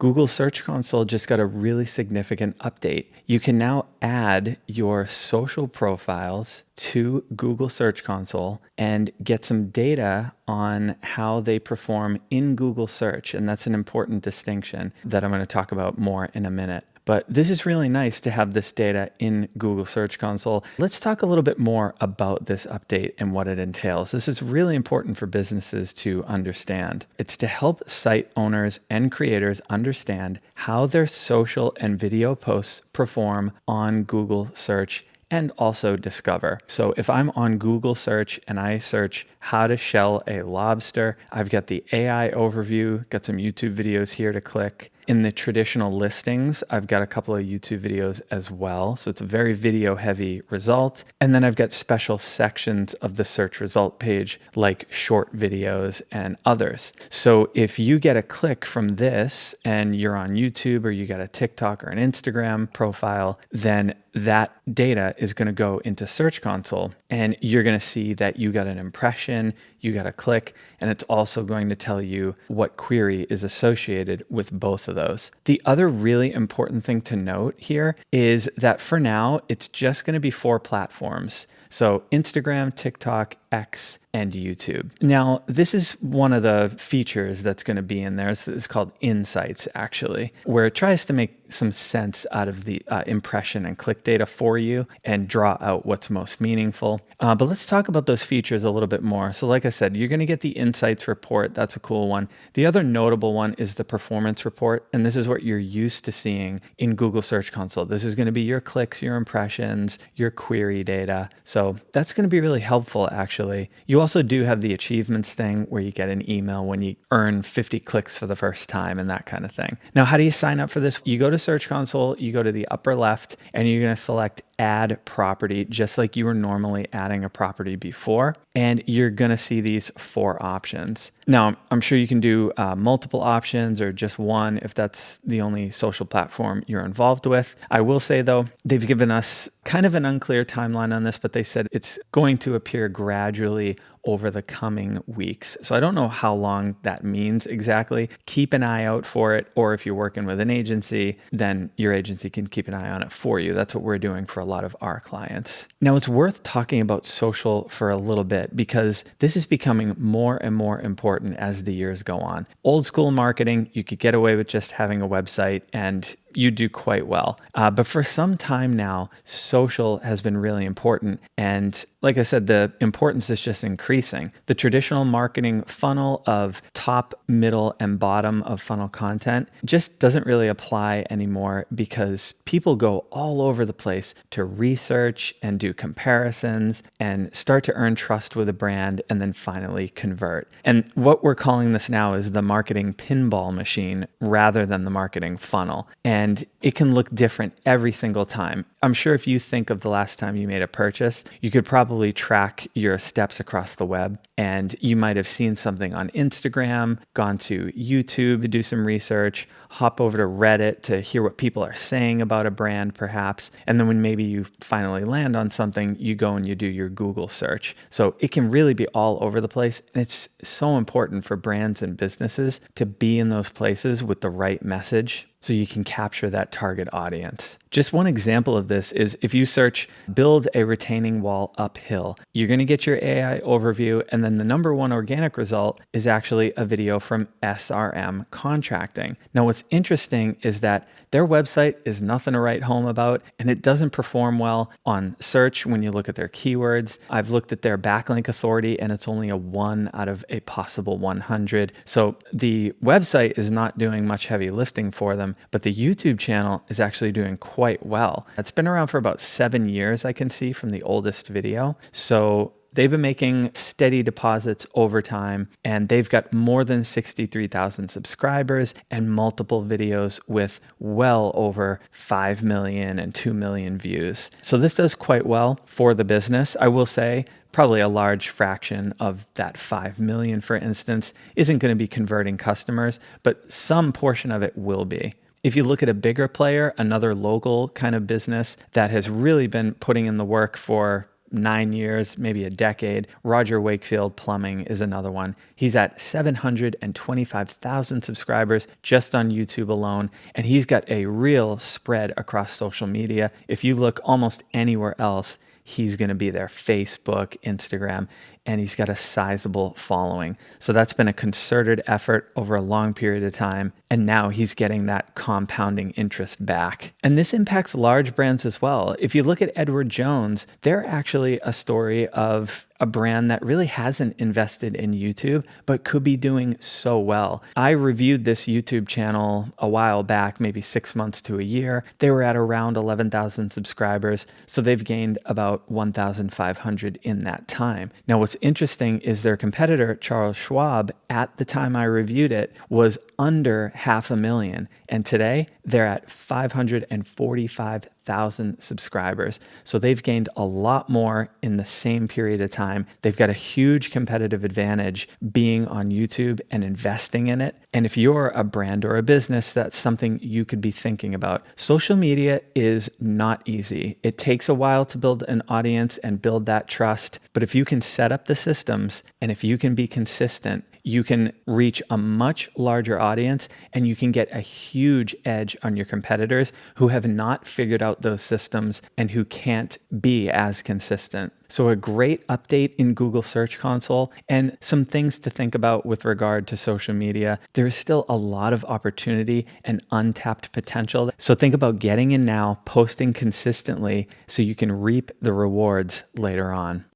Google Search Console just got a really significant update. You can now add your social profiles to Google Search Console and get some data on how they perform in Google Search. And that's an important distinction that I'm going to talk about more in a minute. But this is really nice to have this data in Google Search Console. Let's talk a little bit more about this update and what it entails. This is really important for businesses to understand. It's to help site owners and creators understand how their social and video posts perform on Google Search and also discover. So if I'm on Google search and I search how to shell a lobster, I've got the AI overview, got some YouTube videos here to click. In the traditional listings, I've got a couple of YouTube videos as well. So it's a very video heavy result. And then I've got special sections of the search result page like short videos and others. So if you get a click from this and you're on YouTube or you got a TikTok or an Instagram profile, then that data is going to go into Search Console and you're going to see that you got an impression, you got a click, and it's also going to tell you what query is associated with both of those. The other really important thing to note here is that for now, it's just going to be 4 platforms. So Instagram, TikTok, X, and YouTube. Now, this is one of the features that's going to be in there. It's called Insights, actually, where it tries to make some sense out of the impression and click data for you and draw out what's most meaningful. But let's talk about those features a little bit more. So like I said, you're going to get the Insights report. That's a cool one. The other notable one is the performance report. And this is what you're used to seeing in Google Search Console. This is going to be your clicks, your impressions, your query data. So that's going to be really helpful, actually. You also do have the achievements thing where you get an email when you earn 50 clicks for the first time and that kind of thing. Now, how do you sign up for this? You go to Search Console, you go to the upper left, and you're going to select Add Property, just like you were normally adding a property before. And you're going to see these 4 options. Now, I'm sure you can do multiple options or just one if that's the only social platform you're involved with. I will say, though, they've given us kind of an unclear timeline on this, but they said it's going to appear gradually over the coming weeks. So I don't know how long that means exactly. Keep an eye out for it. Or if you're working with an agency, then your agency can keep an eye on it for you. That's what we're doing for a lot of our clients. Now, it's worth talking about social for a little bit because this is becoming more and more important as the years go on. Old school marketing, you could get away with just having a website and you do quite well. But for some time now, social has been really important. And like I said, the importance is just increasing. The traditional marketing funnel of top, middle, and bottom of funnel content just doesn't really apply anymore because people go all over the place to research and do comparisons and start to earn trust with a brand and then finally convert. And what we're calling this now is the marketing pinball machine rather than the marketing funnel. And it can look different every single time. I'm sure if you think of the last time you made a purchase, you could probably track your steps across the web. And you might have seen something on Instagram, gone to YouTube to do some research, hop over to Reddit to hear what people are saying about a brand perhaps. And then when maybe you finally land on something, you go and you do your Google search. So it can really be all over the place. And it's so important for brands and businesses to be in those places with the right message so you can capture that target audience. Just one example of this is if you search build a retaining wall uphill, you're going to get your AI overview, and then the number 1 organic result is actually a video from SRM Contracting. Now, what's interesting is that their website is nothing to write home about, and it doesn't perform well on search when you look at their keywords. I've looked at their backlink authority, and it's only a 1 out of a possible 100. So the website is not doing much heavy lifting for them, but the YouTube channel is actually doing quite well. It's been around for about 7 years, I can see from the oldest video. So they've been making steady deposits over time, and they've got more than 63,000 subscribers and multiple videos with well over 5 million and 2 million views. So this does quite well for the business. I will say probably a large fraction of that 5 million, for instance, isn't going to be converting customers, but some portion of it will be. If you look at a bigger player, another local kind of business that has really been putting in the work for 9 years, maybe a decade. Roger Wakefield Plumbing is another one. He's at 725,000 subscribers just on YouTube alone, and he's got a real spread across social media. If you look almost anywhere else, he's going to be there: Facebook, Instagram, and he's got a sizable following. So that's been a concerted effort over a long period of time, and now he's getting that compounding interest back. And this impacts large brands as well. If you look at Edward Jones, they're actually a story of a brand that really hasn't invested in YouTube, but could be doing so well. I reviewed this YouTube channel a while back, maybe 6 months to a year. They were at around 11,000 subscribers, so they've gained about 1,500 in that time. Now, what's interesting is their competitor, Charles Schwab, at the time I reviewed it, was under 500,000, and today they're at 545,000 subscribers. So they've gained a lot more in the same period of time. They've got a huge competitive advantage being on YouTube and investing in it. And if you're a brand or a business, that's something you could be thinking about. Social media is not easy. It takes a while to build an audience and build that trust. But if you can set up the systems and if you can be consistent, you can reach a much larger audience and you can get a huge edge on your competitors who have not figured out those systems and who can't be as consistent. So a great update in Google Search Console and some things to think about with regard to social media. There is still a lot of opportunity and untapped potential. So think about getting in now, posting consistently so you can reap the rewards later on.